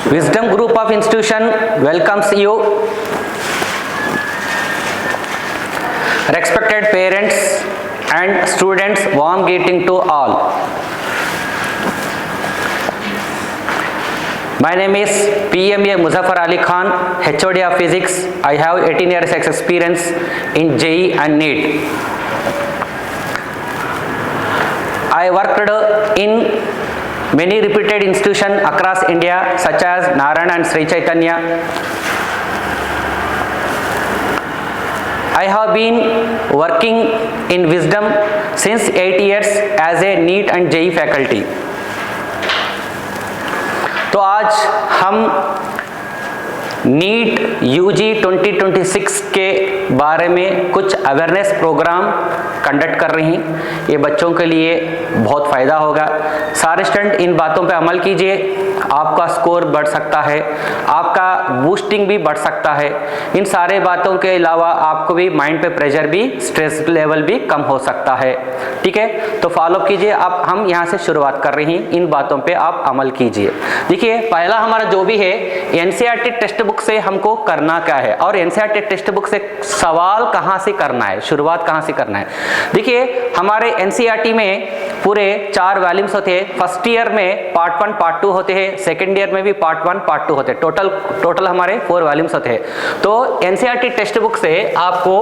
Wisdom Group of Institution welcomes you. Respected parents and students, warm greeting to all. My name is PMA Muzaffar Ali Khan, HOD of Physics. I have 18 years experience in JEE and NEET. I worked in many reputed institutions across India such as Narayana and Sri Chaitanya. I have been working in Wisdom since 8 years as a NEET and JEE faculty. तो आज हम NEET UG 2026 के बारे में कुछ awareness programme conduct कर रही हैं। ये बच्चों के लिए बहुत फ़ायदा होगा। सारे स्टूडेंट इन बातों पे अमल कीजिए, आपका स्कोर बढ़ सकता है, आपका बूस्टिंग भी बढ़ सकता है। इन सारे बातों के अलावा आपको भी माइंड पे प्रेशर भी, स्ट्रेस लेवल भी कम हो सकता है। ठीक है, तो फॉलो कीजिए। अब हम यहाँ से शुरुआत कर रहे हैं, इन बातों पे आप अमल कीजिए। देखिए, पहला हमारा जो भी है एनसीईआरटी टेक्स्ट बुक से हमको करना क्या है और एनसीईआरटी टेक्स्ट बुक से सवाल कहाँ से करना है, शुरुआत कहाँ से करना है। देखिए, हमारे एनसीईआरटी में पूरे 4 वॉल्यूम्स होते हैं। फर्स्ट ईयर में पार्ट 1 पार्ट 2 होते हैं, सेकेंड ईयर में भी पार्ट 1 पार्ट 2 होते हैं। टोटल हमारे 4 वॉल्यूम्स होते हैं। तो एनसीईआरटी टेक्स्ट बुक से आपको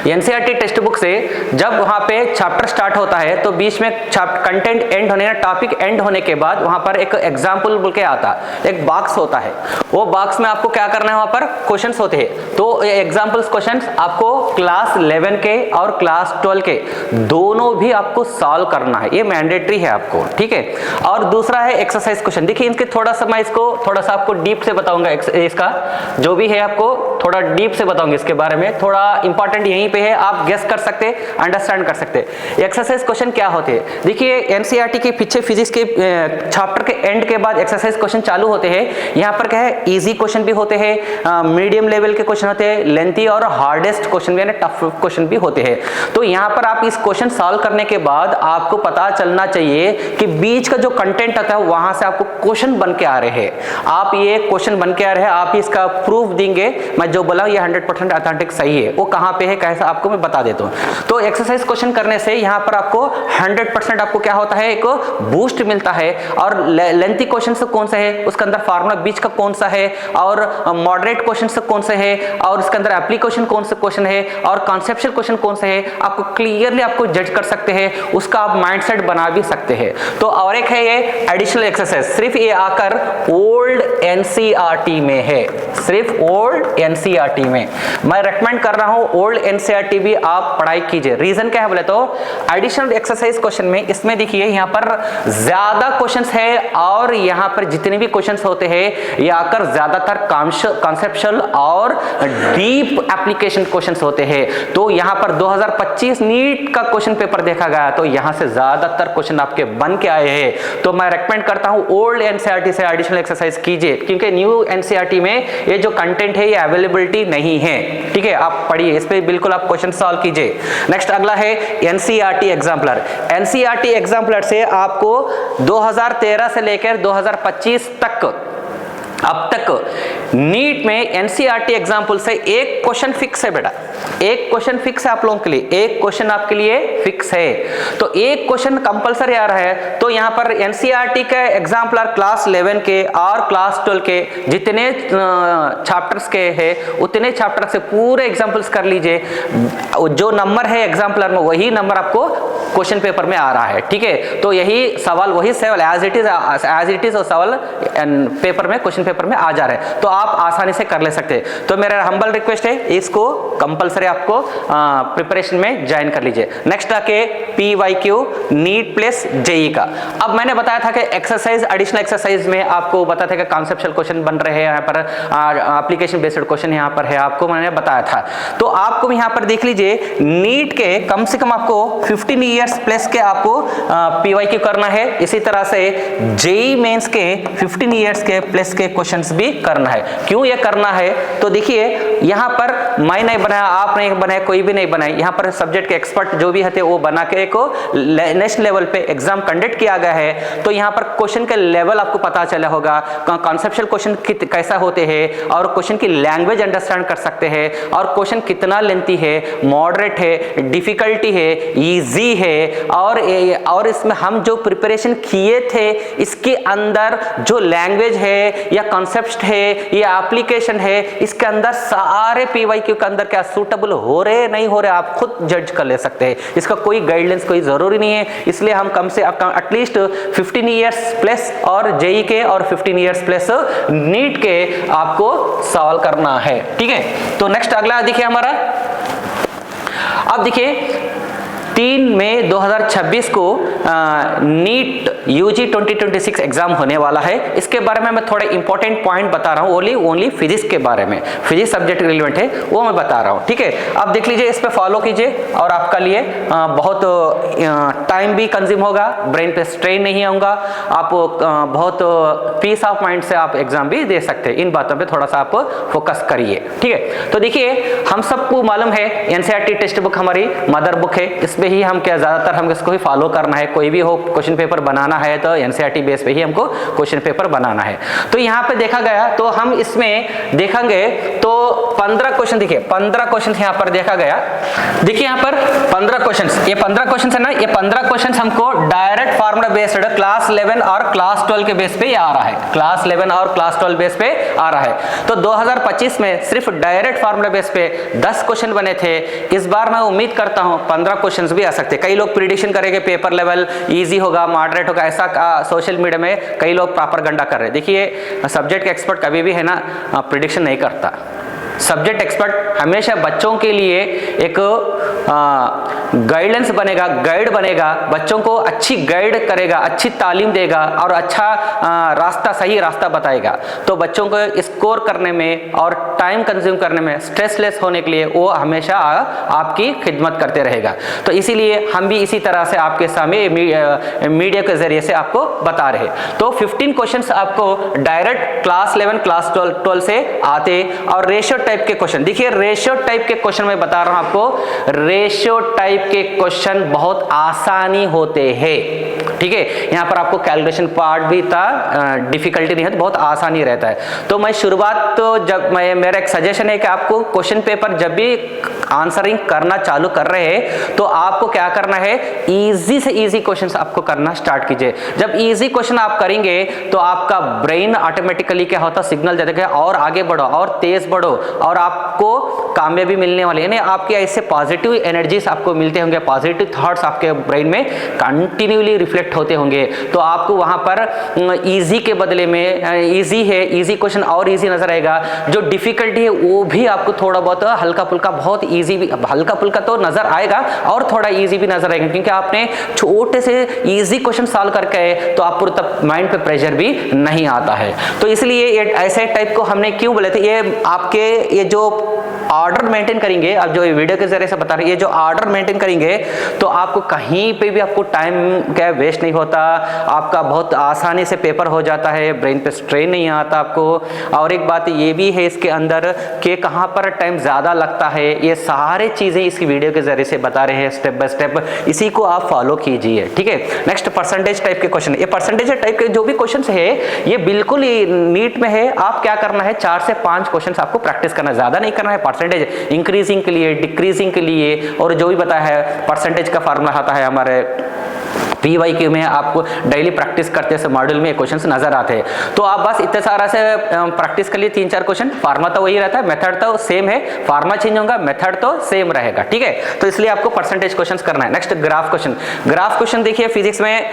एनसीईआरटी टेक्स्ट बुक से जब वहाँ पे चैप्टर स्टार्ट होता है तो बीच में कंटेंट एंड होने, टॉपिक एंड होने के बाद वहाँ पर एक एग्जाम्पल बोल के आता है, एक बॉक्स होता है। वो बॉक्स में आपको क्या करना है, वहाँ पर क्वेश्चंस होते हैं। तो एग्जाम्पल्स क्वेश्चंस आपको क्लास 11 के और क्लास 12 के दोनों भी आपको सॉल्व करना है, ये मैंडेटरी है आपको। ठीक है, और दूसरा है एक्सरसाइज क्वेश्चन। देखिए, इनके थोड़ा सा मैं इसको थोड़ा सा आपको डीप से बताऊंगा, इसका जो भी है आपको थोड़ा डीप से बताऊंगा इसके बारे में। थोड़ा इंपॉर्टेंट यहीं पे है, आप गेस कर सकते, अंडरस्टैंड कर सकते। एक्सरसाइज क्वेश्चन क्या होते हैं, देखिए एनसीईआरटी के पीछे फिजिक्स के चैप्टर के एंड के बाद एक्सरसाइज क्वेश्चन चालू होते हैं। यहाँ पर क्या है, इजी क्वेश्चन भी होते हैं, मीडियम लेवल के क्वेश्चन होते हैं, लेंथी और हार्डेस्ट क्वेश्चन भी, यानी टफ क्वेश्चन भी होते हैं। तो यहाँ पर आप इस क्वेश्चन सॉल्व करने के बाद आपको पता चलना चाहिए कि बीच का जो कंटेंट आता है वहां से आपको क्वेश्चन बन के आ रहे हैं। आप ये क्वेश्चन बन के आ रहे हैं, आप इसका प्रूफ देंगे। मैं जो बोला ये 100% ऑथेंटिक सही है, वो कहाँ पे है कैसा आपको मैं बता देता हूँ। तो एक्सरसाइज क्वेश्चन करने से यहाँ पर आपको 100% आपको क्या होता है, एक बूस्ट मिलता है। और लेंथी क्वेश्चन से कौन सा है, उसके अंदर फार्मूला बीच का कौन सा है, और मॉडरेट क्वेश्चन से कौन सा है, और उसके अंदर एप्लीकेशन कौन सा क्वेश्चन है, और कॉन्सेप्चुअल क्वेश्चन कौन सा है, आपको क्लियरली आपको जज कर सकते हैं, उसका आप माइंडसेट बना भी सकते हैं। तो और एक है ये एडिशनल एक्सरसाइज, सिर्फ ये आकर ओल्ड एनसीईआरटी में है, सिर्फ ओल्ड एनसीईआरटी में। मैं रेकमेंड कर रहा हूँ ओल्ड एनसीईआरटी भी आप पढ़ाई कीजिए। रीजन क्या है बोले तो एडिशनल एक्सरसाइज क्वेश्चन में, इसमें देखिए यहाँ पर ज्यादा क्वेश्चंस है, और यहाँ पर जितने भी क्वेश्चंस होते हैं ये आकर ज्यादातर कॉन्सेप्चुअल और डीप एप्लीकेशन क्वेश्चंस होते हैं। तो यहाँ पर 2025 नीट का क्वेश्चन पेपर देखा गया तो यहाँ से ज्यादातर क्वेश्चन आपके बन के आए हैं। तो मैं रेकमेंड करता हूँ ओल्ड एनसीईआरटी से एडिशनल एक्सरसाइज कीजिए, क्योंकि न्यू एनसीईआरटी में ये जो कंटेंट है ये अवेलेबिलिटी नहीं है। ठीक है, आप पढ़िए, इस पे बिल्कुल आप क्वेश्चन सॉल्व कीजिए। नेक्स्ट अगला है एनसीईआरटी एग्जाम्पलर। एनसीईआरटी एग्जाम्पलर से आपको 2013 से लेकर 2025 तक अब तक नीट में एनसीईआरटी एग्जाम्पल से एक क्वेश्चन फिक्स है बेटा, एक क्वेश्चन फिक्स है आप लोगों के लिए, एक क्वेश्चन आपके लिए फिक्स है। तो एक क्वेश्चन कंपलसरी आ रहा है। तो यहाँ पर एनसीईआरटी का एग्जाम्पलर क्लास 11 के और क्लास 12 के जितने चैप्टर्स के हैं उतने चैप्टर से पूरे एग्जाम्पल्स कर लीजिए। जो नंबर है एग्जाम्पलर में वही नंबर आपको क्वेश्चन पेपर में आ रहा है। ठीक है, तो यही सवाल वही सवाल एज इट इज और सवाल पेपर में क्वेश्चन पेपर में आ जा रहे हैं, तो आप आसानी से कर ले सकते हैं। तो मेरा हम्बल रिक्वेस्ट है, इसको कंपलसरी आपको प्रिपरेशन में ज्वाइन कर लीजिए। नेक्स्ट आके PYQ नीट प्लस जेई का। अब मैंने बताया था कि एक्सरसाइज एडिशनल एक्सरसाइज में आपको बताया था कि कॉन्सेप्चुअल क्वेश्चन बन रहे हैं, यहाँ पर एप्लीकेशन बेस्ड क्वेश्चन यहाँ पर है, आपको मैंने बताया था। तो आपको यहाँ पर देख लीजिए नीट के कम से कम आपको 15 ईयर्स ईयर्स प्लस के आपको PYQ करना है। इसी तरह से जेईई मेंस के 15 ईयर्स के प्लस के क्वेश्चंस भी करना है। क्यों ये करना है? तो देखिए यहाँ पर मैं नहीं बनाया, आप नहीं बनाया, कोई भी नहीं बनाया, यहाँ पर सब्जेक्ट के एक्सपर्ट जो भी थे वो बना के को नेशनल लेवल पे एग्जाम कंडक्ट किया गया है। तो यहाँ पर क्वेश्चन का लेवल आपको पता चला होगा, कॉन्सेप्चुअल क्वेश्चन कैसा होते हैं और क्वेश्चन की लैंग्वेज अंडरस्टैंड कर सकते हैं और क्वेश्चन कितना लेंथी है, मॉडरेट है, डिफिकल्टी है, इजी है और इसमें हम जो प्रिपरेशन किए थे इसके अंदर जो लैंग्वेज है या कॉन्सेप्ट है या एप्लीकेशन है, इसके अंदर सारे PYQ के अंदर क्या सूटेबल हो रहे नहीं हो रहे आप खुद जज कर ले सकते हैं। इसका कोई गाइडलाइंस कोई जरूरी नहीं है। इसलिए हम कम से कम एटलीस्ट 15 ईयर्स प्लस और जेईई के और 15 ईयर्स प्लस नीट के आपको सवाल करना है। ठीक है, तो नेक्स्ट अगला देखिए हमारा, अब देखिए 3 मई 2026 को नीट यूजी 2026 एग्जाम होने वाला है। इसके बारे में मैं थोड़े इंपॉर्टेंट पॉइंट बता रहा हूँ, ओनली फिजिक्स के बारे में, फिजिक्स सब्जेक्ट रिलेवेंट है वो मैं बता रहा हूँ। ठीक है, अब देख लीजिए, इस पे फॉलो कीजिए और आपका लिए बहुत टाइम भी कंज्यूम होगा, ब्रेन पे स्ट्रेन नहीं आऊंगा, आप बहुत पीस ऑफ माइंड से आप एग्जाम भी दे सकते हैं। इन बातों पे थोड़ा सा आप फोकस करिए। ठीक है, तो देखिए हम सबको मालूम है NCERT टेक्स्ट बुक हमारी मदर बुक है, इसमें ही हम क्या ज्यादातर हम इसको ही फॉलो करना है। कोई भी हो क्वेश्चन पेपर बनाना है तो NCERT बेस पे ही हमको क्वेश्चन पेपर बनाना है। तो यहाँ पे देखा गया तो हम इसमें देखेंगे तो 15 क्वेश्चन, देखिए 15 क्वेश्चन यहाँ पर देखा गया। देखिए यहाँ पर 15 क्वेश्चन, ये 15 क्वेश्चन है ना, ये 15 क्वेश्चन हमको डायरेक्ट फार्मूला बेस्ड क्लास 11 और क्लास 12 के बेस पे आ रहा है, क्लास 11 और क्लास 12 बेस पे आ रहा है। तो 2025 में सिर्फ डायरेक्ट फार्मूला बेस पे 10 क्वेश्चन बने थे। इस बार मैं उम्मीद करता हूँ 15 क्वेश्चन भी आ सकते। कई लोग प्रिडिक्शन करेंगे पेपर लेवल इजी होगा, मॉडरेट होगा, ऐसा सोशल मीडिया में कई लोग प्रोपेगेंडा कर रहे हैं। देखिए सब्जेक्ट के एक्सपर्ट कभी भी है ना प्रिडिक्शन नहीं करता। सब्जेक्ट एक्सपर्ट हमेशा बच्चों के लिए एक गाइडेंस बनेगा, गाइड बनेगा, बच्चों को अच्छी गाइड करेगा, अच्छी तालीम देगा और अच्छा रास्ता, सही रास्ता बताएगा। तो बच्चों को स्कोर करने में और टाइम कंज्यूम करने में स्ट्रेसलेस होने के लिए वो हमेशा आपकी खिदमत करते रहेगा। तो इसीलिए हम भी इसी तरह से आपके सामने मीडिया के जरिए से आपको बता रहे। तो 15 क्वेश्चंस आपको डायरेक्ट क्लास 11 क्लास 12 से आते और रेशियो टाइप के क्वेश्चन, देखिए रेशियो टाइप के क्वेश्चन मैं बता रहा हूं आपको, रेशियो टाइप के क्वेश्चन बहुत आसानी होते हैं। ठीक है, यहां पर आपको कैलकुलेशन पार्ट भी था, डिफिकल्टी नहीं है, तो बहुत आसानी रहता है। तो मैं शुरुआत तो जब मेरा एक सजेशन है कि आपको क्वेश्चन पेपर जब भी आंसरिंग करना चालू कर रहे हैं तो आपको क्या करना है, इजी से इजी क्वेश्चंस आपको करना स्टार्ट कीजिए। जब इजी क्वेश्चन आप करेंगे तो आपका ब्रेन ऑटोमेटिकली क्या होता है, सिग्नल देता है और आगे बढ़ो और तेज बढ़ो और आपको कामयाबी मिलने वाली है। आपके ऐसे पॉजिटिव एनर्जीज आपको मिलते होंगे, पॉजिटिव थॉट्स आपके ब्रेन में कंटिन्यूली रिफ्लेक्ट होते होंगे। तो आपको वहां पर इजी के बदले में इजी है, इजी क्वेश्चन और इजी नजर आएगा। जो डिफिकल्टी है वो भी आपको थोड़ा बहुत हल्का फुल्का, बहुत इजी भी हल्का फुल्का तो नजर आएगा और थोड़ा इजी भी नजर आएगा, क्योंकि आपने छोटे से इजी क्वेश्चन सॉल्व करके आए तो आपको तब माइंड पे प्रेशर भी नहीं आता है। तो इसलिए ये ऐसे टाइप को हमने क्यों बोले थे, ये आपके ये जो ऑर्डर मेंटेन करेंगे, अब जो वीडियो के जरिए से बता रहे हैं, ये जो ऑर्डर मेंटेन करेंगे तो आपको कहीं पे भी आपको टाइम क्या वेस्ट नहीं होता, आपका बहुत आसानी से पेपर हो जाता है, ब्रेन पे स्ट्रेन नहीं आता आपको। और एक बात ये भी है इसके अंदर कि कहाँ पर टाइम ज़्यादा लगता है, ये सारे चीज़ें इस वीडियो के जरिए से बता रहे हैं स्टेप बाय स्टेप, इसी को आप फॉलो कीजिए। ठीक है, नेक्स्ट परसेंटेज टाइप के क्वेश्चन, ये परसेंटेज टाइप के जो भी क्वेश्चन है ये बिल्कुल नीट में है। आप क्या करना है, 4 से 5 क्वेश्चन आपको प्रैक्टिस करना, ज़्यादा नहीं करना है। परसेंटेज इंक्रीजिंग के लिए, डिक्रीजिंग के लिए, और जो भी बताया है परसेंटेज का फार्मूला आता है हमारे PYQ में, आपको डेली प्रैक्टिस करते से मॉड्यूल में क्वेश्चंस नजर आते हैं। तो आप बस इतने सारा से प्रैक्टिस कर लिए 3-4 क्वेश्चन, फार्मा तो वही रहता है, मेथड तो सेम है, फार्मा चेंज होगा, मेथड तो सेम रहेगा। ठीक है, तो इसलिए आपको परसेंटेज क्वेश्चंस करना है। Next graph question, graph question देखिए फिजिक्स में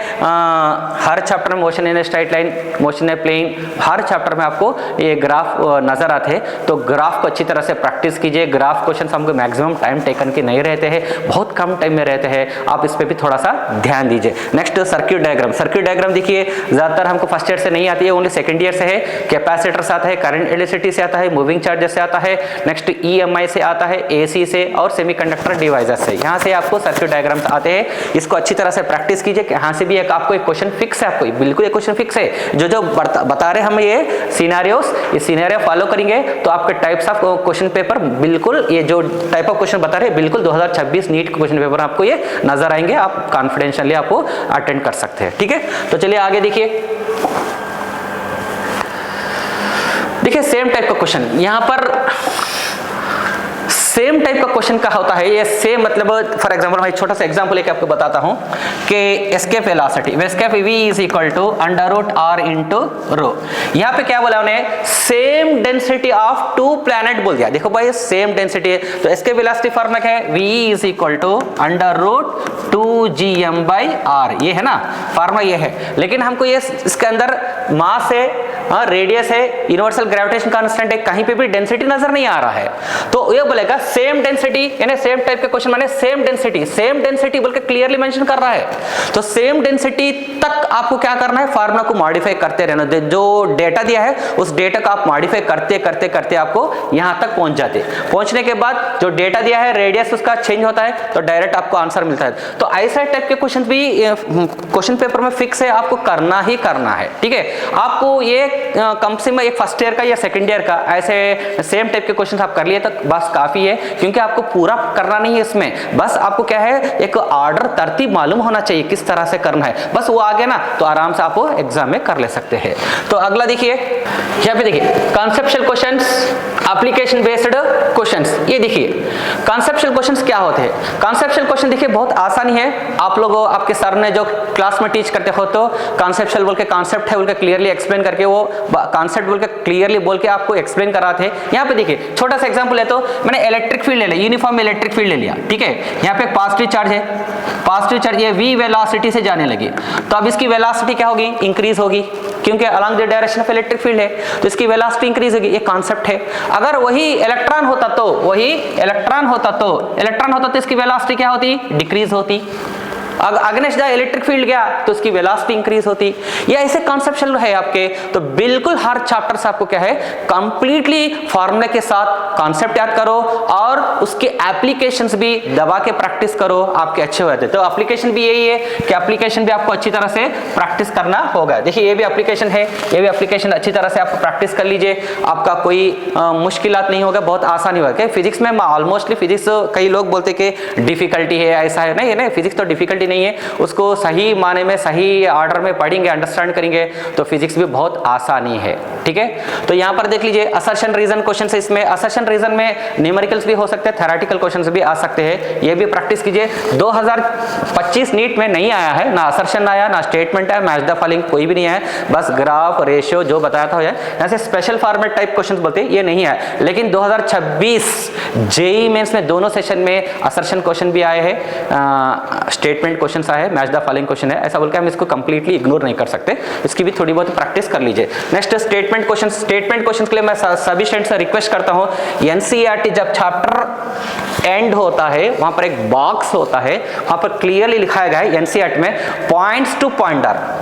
हर चैप्टर में motion in straight line, motion in plane, हर चैप्टर में आपको ये ग्राफ नजर आते हैं। तो ग्राफ को अच्छी तरह से प्रैक्टिस कीजिए। ग्राफ क्वेश्चन हमको मैक्सिमम टाइम टेकन के नहीं रहते हैं, बहुत कम टाइम में रहते हैं, आप इस पर भी थोड़ा सा ध्यान दीजिए। Next circuit diagram, circuit diagram देखिए ज्यादातर हमको फर्स्ट ईयर से नहीं आती है, ओनली सेकंड ईयर से है। कैपेसिटर से आता है, करंट इलेक्ट्रिसिटी से आता है, मूविंग चार्जेस से आता है, नेक्स्ट EMI से आता है, AC से और सेमीकंडक्टर डिवाइसेस से, यहाँ से आपको सर्किट डायग्राम आते हैं। इसको अच्छी तरह से प्रैक्टिस कीजिए। यहाँ से भी एक आपको एक क्वेश्चन फिक्स है, आपको बिल्कुल एक क्वेश्चन फिक्स है। जो बता रहे हम ये सिनेरियोस, ये सिनेरियो फॉलो करेंगे तो आपके टाइप्स ऑफ क्वेश्चन पेपर बिल्कुल, ये जो टाइप ऑफ क्वेश्चन बता रहे हैं बिल्कुल 2026 नीट के क्वेश्चन पेपर आपको ये नजर आएंगे। आप कॉन्फिडेंशियली आपको अटेंड कर सकते हैं, ठीक है। तो चलिए आगे देखिए सेम टाइप का क्वेश्चन, यहां पर सेम टाइप का क्वेश्चन का होता है। ये सेम मतलब फॉर एग्जांपल मैं छोटा सा एग्जांपल लेके आपको बताता हूं कि escape velocity, escape v is equal to √r into rho. यहां पे क्या बोला उन्हें, same density of two planet बोल दिया। देखो भाई सेम डेंसिटी है तो एस्केप वेलोसिटी फॉर्मूला क्या है, v is equal to √2gm/r, ये है ना फॉर्मूला, ये है। लेकिन हमको ये इसके अंदर मास है, रेडियस है, यूनिवर्सल ग्रेविटेशन कांस्टेंट है, कहीं पे भी डेंसिटी नजर नहीं आ रहा है। तो ये बोलेगा सेम डेंसिटी, यानी सेम टाइप के क्वेश्चन माने सेम डेंसिटी बोल के क्लियरली मेंशन कर रहा है। तो सेम डेंसिटी तक आपको क्या करना है, फार्मूला को मॉडिफाई करते रहना। जो डेटा दिया है उस डेटा का आप मॉडिफाई करते करते करते आपको यहां तक पहुंच जाते। पहुंचने के बाद जो डेटा दिया है रेडियस उसका चेंज होता है तो डायरेक्ट आपको आंसर मिलता है। तो ऐसा टाइप के क्वेश्चन भी क्वेश्चन पेपर में फिक्स है, आपको करना ही करना है, ठीक है। आपको ये कम से कम एक फर्स्ट ईयर का या सेकंड ईयर का ऐसे सेम टाइप के क्वेश्चन आप कर लिए तो बस काफी है, क्योंकि आपको पूरा करना नहीं है इसमें। बस आपको क्या है, एक ऑर्डर तरतीब मालूम होना चाहिए किस तरह से करना है, बस वो आ गया ना तो आराम से आप एग्जाम में कर ले सकते हैं। तो अगला देखिए, यहाँ पे देखिए conceptual questions, application based questions. ये देखिए कॉन्सेप्चुअल क्वेश्चंस क्या होते हैं। कॉन्सेप्चुअल क्वेश्चन देखिए बहुत आसानी है। आप लोग आपके सर ने जो क्लास में टीच करते हो तो कॉन्सेप्चुअल बोल के कॉन्सेप्ट है बोल के क्लियरली एक्सप्लेन करके, वो कॉन्सेप्ट बोल के क्लियरली बोल के आपको एक्सप्लेन कराते हैं। यहाँ पे देखिए छोटा सा एग्जांपल है, तो मैंने इलेक्ट्रिक फील्ड ले लिया, यूनिफॉर्म इलेक्ट्रिक फील्ड ले लिया, ठीक है। यहाँ पे पॉजिटिव चार्ज है, पॉजिटिव चार्ज ये v वेलोसिटी से जाने लगी, तो अब इसकी वेलोसिटी क्या होगी, इंक्रीज होगी, क्योंकि along the direction of electric field है तो इसकी वेलोसिटी इंक्रीज होगी, ये कॉन्सेप्ट है। अगर वही इलेक्ट्रॉन होता तो इसकी वेलोसिटी क्या होती, डिक्रीज होती। अगेंस्ट द इलेक्ट्रिक फील्ड गया तो उसकी वेलोसिटी इंक्रीज होती। ये ऐसे कॉन्सेप्चुअल है आपके। तो बिल्कुल हर चैप्टर से आपको क्या है, कंप्लीटली फॉर्मूले के साथ कॉन्सेप्ट याद करो और उसके एप्लीकेशंस भी दबा के प्रैक्टिस करो, आपके अच्छे हो जाते। तो एप्लीकेशन भी यही है कि एप्लीकेशन भी आपको अच्छी तरह से प्रैक्टिस करना होगा। देखिए ये भी एप्लीकेशन है, ये भी एप्लीकेशन अच्छी तरह से आप प्रैक्टिस कर लीजिए, आपका कोई मुश्किलात नहीं होगा, बहुत आसानी होगा। फिजिक्स में ऑलमोस्टली फिजिक्स कई लोग बोलते कि डिफिकल्टी है, ऐसा है नहीं, फिजिक्स तो डिफिकल्टी नहीं है, उसको सही माने में सही ऑर्डर में पढ़ेंगे, अंडरस्टैंड करेंगे तो फिजिक्स भी बहुत आसानी है, ठीक है। तो यहाँ पर देख लीजिए असर्शन रीजन क्वेश्चन है। इसमें असर्शन रीजन में न्यूमेरिकल्स भी हो सकते हैं, थ्योरेटिकल क्वेश्चंस भी आ सकते हैं, ये भी प्रैक्टिस कीजिए। 2025 नीट में नहीं आया है, ना असर्शन आया ना स्टेटमेंट है, मैच द फॉलोइंग कोई भी नहीं है, बस ग्राफ रेशियो जो बताया था यहाँ से स्पेशल फॉर्मेट टाइप क्वेश्चन बोलते हैं, ये नहीं है। लेकिन 2026 जेईई मेंस में दोनों सेशन में असर्शन क्वेश्चन भी आए हैं, स्टेटमेंट क्वेश्चंस आए, मैच द फॉलोइंग क्वेश्चन है, ऐसा बोलकर हम इसको कंप्लीटली इग्नोर नहीं कर सकते, इसकी भी थोड़ी बहुत प्रैक्टिस कर लीजिए। Next statement question, statement question के लिए मैं सभी स्टूडेंट्स से रिक्वेस्ट करता हूं, एनसीईआरटी जब चैप्टर एंड होता है वहां पर एक बॉक्स होता है, वहां पर क्लियरली लिखा गया है एनसीईआरटी में पॉइंट्स टू पॉइंटर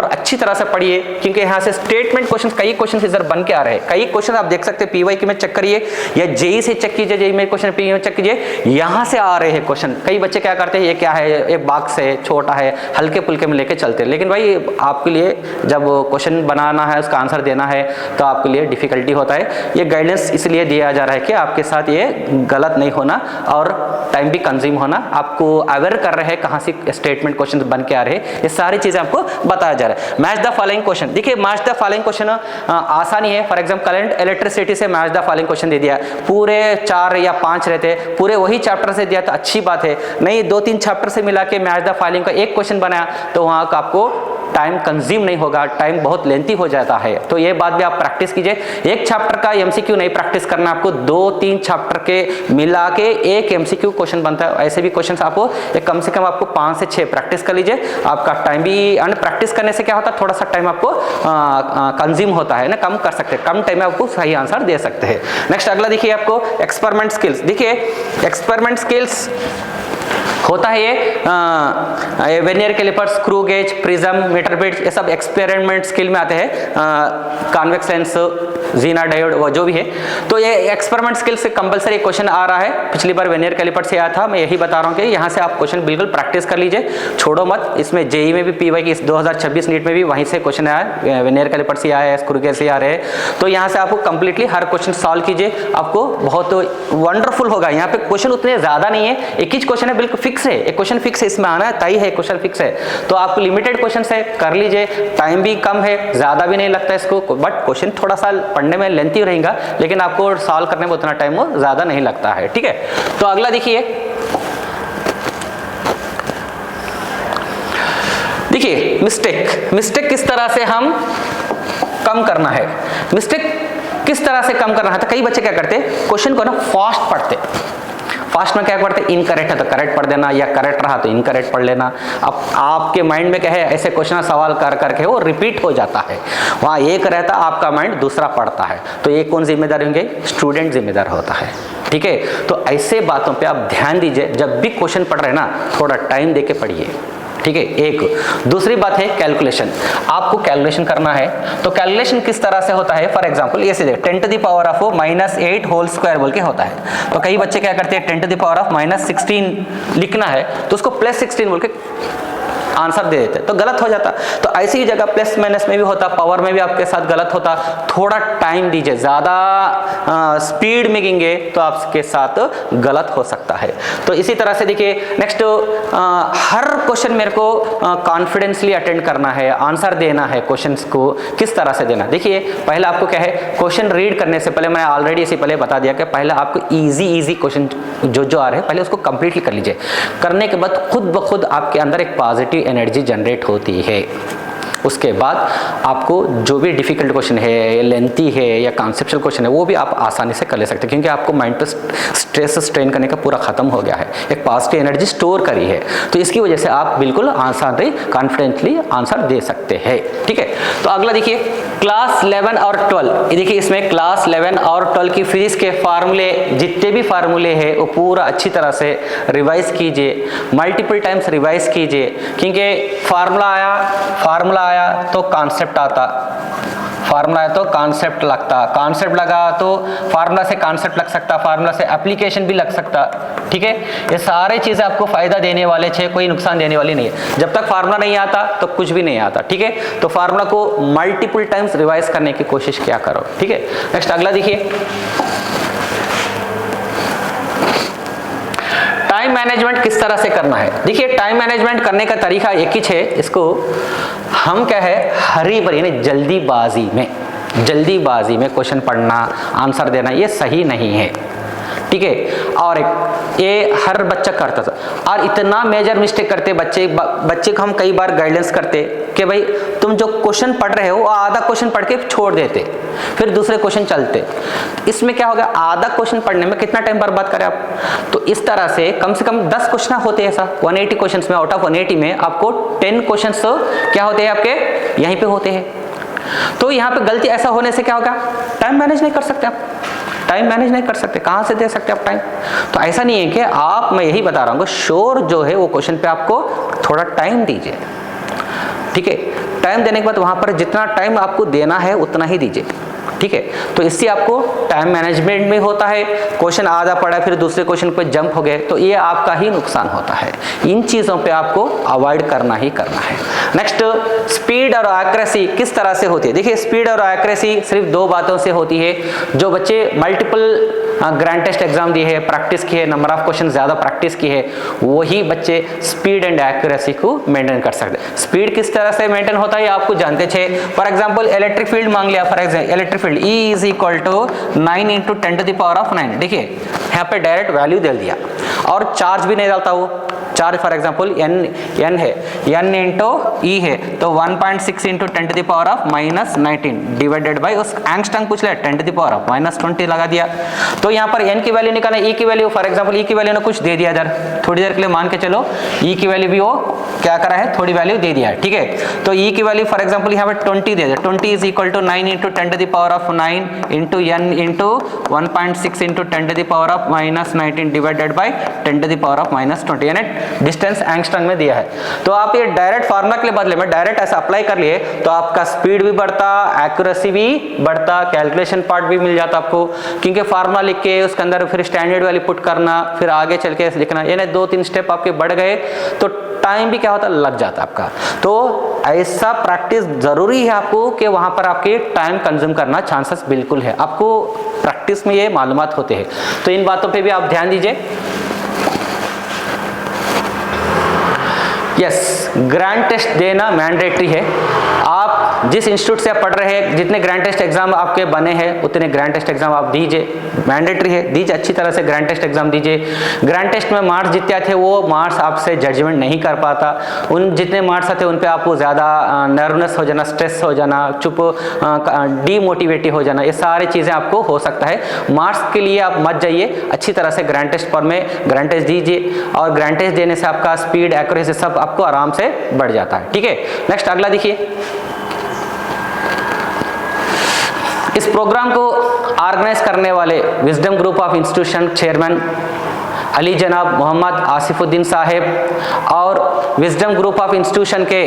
अच्छी तरह से पढ़िए, क्योंकि यहां से स्टेटमेंट क्वेश्चन कई क्वेश्चन इधर बन के आ रहे हैं। कई क्वेश्चन आप देख सकते हैं पीवाईक्यू में चेक करिए या जेईई से चेक कीजिए, जेईई में क्वेश्चन पीवाईक्यू में चेक कीजिए, यहां से आ रहे हैं क्वेश्चन। कई बच्चे क्या करते हैं, ये क्या है, एक बॉक्स है, छोटा है, हल्के फुल्के में लेके चलते हैं। लेकिन भाई आपके लिए जब क्वेश्चन बनाना है, उसका आंसर देना है तो आपके लिए डिफिकल्टी होता है। ये गाइडेंस इसलिए दिया जा रहा है कि आपके साथ ये गलत नहीं होना और टाइम भी कंज्यूम होना, आपको अवेयर कर रहे हैं कहां से स्टेटमेंट क्वेश्चन बन के आ रहे हैं, ये सारी चीजें आपको बताया जा रहा है। मैच द फॉलोइंग क्वेश्चन, देखिए मैच द फॉलोइंग क्वेश्चन आसानी है। फॉर एग्जांपल करंट इलेक्ट्रिसिटी से मैच द फॉलोइंग क्वेश्चन दे दिया, पूरे 4 या 5 रहते, पूरे वही चैप्टर से दिया तो अच्छी बात है, नहीं 2-3 चैप्टर से मिला के मैच द फॉलोइंग का एक क्वेश्चन बनाया तो वहां का आपको टाइम कंज्यूम नहीं होगा, टाइम बहुत लेंथी हो जाता है। तो ये बात भी आप प्रैक्टिस कीजिए। एक चैप्टर का एमसीक्यू नहीं प्रैक्टिस करना, आपको 2-3 चैप्टर के मिला के एक एमसीक्यू क्वेश्चन बनता है। ऐसे भी क्वेश्चन आपको एक कम से कम आपको 5 से 6 प्रैक्टिस कर लीजिए, आपका टाइम भी, एंड प्रैक्टिस करने से क्या होता है, थोड़ा सा टाइम आपको कंज्यूम होता है ना, कम कर सकते हैं, कम टाइम में आपको सही आंसर दे सकते हैं। नेक्स्ट अगला देखिए आपको एक्सपेरिमेंट स्किल्स। देखिए एक्सपेरिमेंट स्किल्स होता है ये vernier callipers, screw gauge, prism, metre bits, ये सब एक्सपेरिमेंट स्किल में आते हैं, कॉन्वेक्स लेंस, जीना डायोड, वो जो भी है। तो ये एक्सपेरिमेंट स्किल से कंपलसरी क्वेश्चन आ रहा है, पिछली बार वेनियर कैलिपर से आया था। मैं यही बता रहा हूँ कि यहाँ से आप क्वेश्चन बिल्कुल प्रैक्टिस कर लीजिए, छोड़ो मत। इसमें जेई में भी पीवाई की 2026 नीट में भी वहीं से क्वेश्चन आया, वेनियर कैलिपर से आया है, स्क्रू गेज से आ रहे हैं। तो यहाँ से आपको कंप्लीटली हर क्वेश्चन सॉल्व कीजिए, आपको बहुत वंडरफुल होगा। यहाँ पे क्वेश्चन उतने ज्यादा नहीं है, एक ही क्वेश्चन है, बिल्कुल फिक्स है, एक क्वेश्चन फिक्स है, इसमें आना है, तय है, क्वेश्चन फिक्स है। तो आपको लिमिटेड क्वेश्चन है, कर लीजिए, टाइम भी कम है, ज्यादा भी नहीं लगता इसको, बट क्वेश्चन थोड़ा सा पढ़ने में लेंथी रहेगा, लेकिन आपको सॉल्व करने में उतना टाइम ज्यादा नहीं लगता है, ठीक है। तो अगला देखिए, मिस्टेक किस तरह से हम कम करना है, मिस्टेक किस तरह से कम करना है। तो कई बच्चे क्या करते हैं, क्वेश्चन को ना फास्ट पढ़ते, फास्ट में क्या पढ़ते, इनकरेक्ट है तो करेक्ट पढ़ देना, या करेक्ट रहा तो इनकरेक्ट पढ़ लेना। अब आपके माइंड में क्या है, ऐसे क्वेश्चन सवाल कर करके वो रिपीट हो जाता है, वहाँ एक रहता, आपका माइंड दूसरा पढ़ता है। तो ये कौन जिम्मेदार होंगे, स्टूडेंट जिम्मेदार होता है, ठीक है। तो ऐसे बातों पे आप ध्यान दीजिए, जब भी क्वेश्चन पढ़ रहे हैं ना, थोड़ा टाइम देके पढ़िए, ठीक है। एक दूसरी बात है कैलकुलेशन, आपको कैलकुलेशन करना है। तो कैलकुलेशन किस तरह से होता है, फॉर एग्जांपल ये सीधे 10 to the power of -8 whole square बोल के होता है। तो कई बच्चे क्या करते हैं, 10 टू द पावर ऑफ -16 लिखना है तो उसको +16 बोल के आंसर दे देते, तो गलत हो जाता। तो ऐसी जगह प्लस माइनस में भी होता, पावर में भी आपके साथ गलत होता। थोड़ा टाइम दीजिए, ज़्यादा स्पीड में गिंगे तो आपके साथ गलत हो सकता है। तो इसी तरह से देखिए, नेक्स्ट हर क्वेश्चन मेरे को कॉन्फिडेंसली अटेंड करना है, आंसर देना है, क्वेश्चंस को किस तरह से देना। देखिए पहले आपको क्या है, क्वेश्चन रीड करने से पहले, मैं ऑलरेडी इसी पहले बता दिया कि पहले आपको इजी क्वेश्चन जो आ रहे हैं पहले उसको कंप्लीटली कर लीजिए। करने के बाद खुद ब खुद आपके अंदर एक पॉजिटिव एनर्जी जनरेट होती है। उसके बाद आपको जो भी डिफिकल्ट क्वेश्चन है, या लेंथी है, या कॉन्सेप्चुअल क्वेश्चन है, वो भी आप आसानी से कर ले सकते हैं, क्योंकि आपको माइंड पर स्ट्रेस स्ट्रेन करने का पूरा खत्म हो गया है, एक पॉजिटिव एनर्जी स्टोर करी है। तो इसकी वजह से आप बिल्कुल आसानी कॉन्फिडेंटली आंसर दे सकते हैं, ठीक है। तो अगला देखिए, क्लास 11 और 12, देखिए इसमें क्लास 11 और 12 की फिजिक्स के फार्मूले, जितने भी फार्मूले हैं वो पूरा अच्छी तरह से रिवाइज कीजिए, मल्टीपल टाइम्स रिवाइज कीजिए, क्योंकि फार्मूला आया तो कॉन्सेप्ट आता, फार्मूला है तो कॉन्सेप्ट लगता, कॉन्सेप्ट लगा तो फार्मूला से कॉन्सेप्ट लग सकता, फार्मूला से एप्लीकेशन भी लग सकता, ठीक है। ये सारे चीजें आपको फायदा देने वाले छे, कोई नुकसान देने वाली नहीं है। जब तक फार्मूला नहीं आता तो कुछ भी नहीं आता, ठीक है। तो फार्मूला को मल्टीपल टाइम्स रिवाइज करने की कोशिश क्या करो, ठीक है। नेक्स्ट अगला देखिए, टाइम मैनेजमेंट किस तरह से करना है। देखिए टाइम मैनेजमेंट करने का तरीका एक ही है, इसको हम क्या है, हरी भरी यानी जल्दीबाजी में क्वेश्चन पढ़ना, आंसर देना, ये सही नहीं है, ठीक है। और ये हर बच्चा करता था, और इतना मेजर मिस्टेक करते बच्चे को हम कई बार गाइडेंस करते कि भाई तुम जो क्वेश्चन पढ़ रहे हो आधा क्वेश्चन पढ़ के छोड़ देते, फिर दूसरे क्वेश्चन चलते। इसमें क्या होगा, आधा क्वेश्चन पढ़ने में कितना टाइम बर्बाद करें आप। तो इस तरह से कम 10 क्वेश्चन होते हैं, ऐसा 180 क्वेश्चन में, आउट ऑफ 180 में आपको 10 क्वेश्चन क्या होते हैं आपके यहीं पे होते हैं। तो यहाँ पे गलती ऐसा होने से क्या होगा, टाइम मैनेज नहीं कर सकते आप, टाइम मैनेज नहीं कर सकते, कहाँ से दे सकते आप टाइम। तो ऐसा नहीं है कि आप, मैं यही बता रहा हूँ, श्योर जो है वो क्वेश्चन पे आपको थोड़ा टाइम दीजिए, ठीक है। टाइम देने के बाद वहाँ पर जितना टाइम आपको देना है उतना ही दीजिए, ठीक है। तो इससे आपको टाइम मैनेजमेंट में होता है, क्वेश्चन आधा पढ़ा फिर दूसरे क्वेश्चन पे जंप हो गए तो ये आपका ही नुकसान होता है। इन चीज़ों पे आपको अवॉइड करना ही करना है। नेक्स्ट, स्पीड और एक्यूरेसी किस तरह से होती है। देखिए स्पीड और एक्यूरेसी सिर्फ 2 बातों से होती है। जो बच्चे मल्टीपल ग्रैंड टेस्ट एग्जाम दिए है, प्रैक्टिस की है, नंबर ऑफ क्वेश्चन ज़्यादा प्रैक्टिस की है, वही बच्चे स्पीड एंड एक्यूरेसी को मेंटेन कर सकते हैं। स्पीड किस तरह से मेंटेन होता है आपको जानते थे। फॉर एग्जांपल इलेक्ट्रिक फील्ड मांग लिया, for example electric field E is equal to 9 × 10⁻⁹। देखिए यहाँ पे डायरेक्ट वैल्यू दे दिया और चार्ज भी नहीं डालता, वो चार्ज फॉर एग्जांपल n है, n × E है, तो 1.6 × 10⁻⁻19 डिवाइडेड बाई उस एंगस्ट्रम पूछ लिया 10⁻20 लगा दिया। तो यहाँ पर n की वैल्यू निकालना, E की वैल्यू फॉर एग्जांपल E की वैल्यू ने कुछ दे दिया इधर, थोड़ी देर के लिए मान के चलो E की वैल्यू भी वो क्या करा है, थोड़ी वैल्यू दे दिया है, ठीक है। तो E की वैल्यू फॉर एग्जांपल यहाँ पे 20 दे दिया, 20 is equal to 9 × 10⁻9 into n into 1.6 × 10⁻⁻19 divided by 10⁻⁻20, यानी डिस्टेंस एंगस्ट्रम में दिया है। तो आप ये डायरेक्ट फार्मूला के बदले में डायरेक्ट ऐसा अप्लाई कर लिए तो आपका स्पीड भी बढ़ता, एक्यूरेसी भी बढ़ता, कैलकुलेशन पार्ट भी मिल जाता आपको, क्योंकि फार्मूला लिख के उसके अंदर फिर स्टैंडर्ड वैल्यू पुट करना, फिर आगे चल के लिखना, यानी 2-3 स्टेप आपके बढ़ गए तो टाइम भी क्या होता लग जाता आपका। तो ऐसा प्रैक्टिस जरूरी है आपको कि वहां पर आपके टाइम कंज्यूम करना चांसेस बिल्कुल है, आपको प्रैक्टिस में ये मालूमात होते हैं। तो इन बातों पे भी आप ध्यान दीजिए। यस, ग्रैंड टेस्ट देना मैंडेटरी है। आप जिस इंस्टीट्यूट से आप पढ़ रहे हैं, जितने ग्रैंड टेस्ट एग्जाम आपके बने हैं उतने ग्रैंड टेस्ट एग्जाम आप दीजिए, मैंडेटरी है, दीजिए अच्छी तरह से ग्रैंड टेस्ट एग्जाम दीजिए। ग्रैंड टेस्ट में मार्क्स जितने आते वो मार्क्स आपसे जजमेंट नहीं कर पाता, उन जितने मार्क्स आते उन पे आपको ज़्यादा नर्वनेस हो जाना, स्ट्रेस हो जाना, चुप डीमोटिवेटिव हो जाना, ये सारी चीज़ें आपको हो सकता है। मार्क्स के लिए आप मत जाइए, अच्छी तरह से ग्रैंड टेस्ट पर में ग्रैंड टेस्ट दीजिए, और ग्रैंड टेस्ट देने से आपका स्पीड, एक्यूरेसी सब आपको आराम से बढ़ जाता है। ठीक है, नेक्स्ट अगला देखिए। इस प्रोग्राम को ऑर्गेनाइज करने वाले wisdom group of institution chairman Ali जनाब मोहम्मद आसिफुद्दीन साहेब और विजडम ग्रुप ऑफ इंस्टीट्यूशन के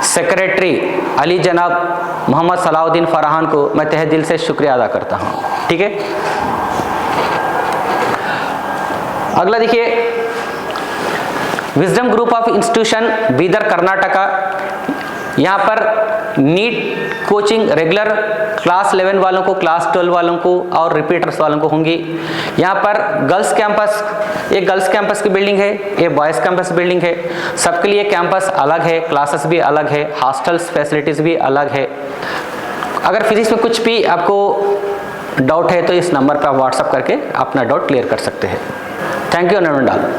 सेक्रेटरी अली जनाब मोहम्मद सलाउद्दीन फरहान को मैं तहे दिल से शुक्रिया अदा करता हूँ। ठीक है, अगला देखिए। Wisdom group of institution Bidar Karnataka, यहाँ पर नीट कोचिंग रेगुलर क्लास 11 वालों को, क्लास 12 वालों को और रिपीटर्स वालों को होंगी। यहाँ पर गर्ल्स कैंपस, ये गर्ल्स कैंपस की बिल्डिंग है, ये बॉयज़ कैंपस बिल्डिंग है, सबके लिए कैंपस अलग है, क्लासेस भी अलग है, हॉस्टल्स फैसिलिटीज़ भी अलग है। अगर फिजिक्स में कुछ भी आपको डाउट है तो इस नंबर पर आप व्हाट्सअप करके अपना डाउट क्लियर कर सकते हैं। थैंक यू, नमस्कार।